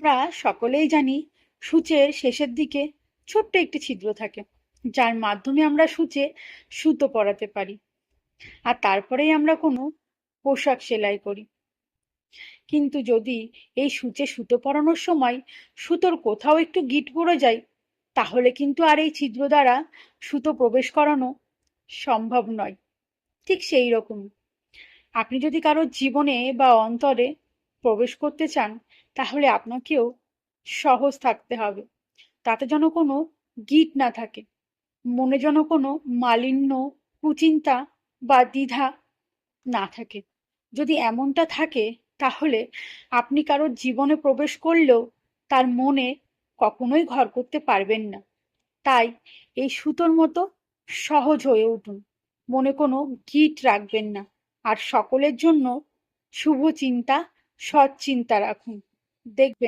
আমরা সকলেই জানি সূচের শেষের দিকে ছোট্ট একটি ছিদ্র থাকে, যার মাধ্যমে আমরা সূচে সুতো পরাতে পারি, আর তারপরেই আমরা কোনো পোশাক সেলাই করি। কিন্তু যদি এই সূচে সুতো পরানোর সময় সুতোর কোথাও একটু গিঁট পড়ে যায়, তাহলে কিন্তু আর এই ছিদ্র দ্বারা সুতো প্রবেশ করানো সম্ভব নয়। ঠিক সেই রকম, আপনি যদি কারোর জীবনে বা অন্তরে প্রবেশ করতে চান, তাহলে আপনাকেও সহজ থাকতে হবে, তাতে যেন কোনো গিঁট না থাকে, মনে যেন কোনো মালিন্য, কুচিন্তা বা দ্বিধা না থাকে। যদি এমনটা থাকে, তাহলে আপনি কারোর জীবনে প্রবেশ করলেও তার মনে কখনোই ঘর করতে পারবেন না। তাই এই সুতোর মতো সহজ হয়ে উঠুন, মনে কোনো গিঁট রাখবেন না, আর সকলের জন্য শুভ চিন্তা, সৎ চিন্তা রাখুন। দেখবেন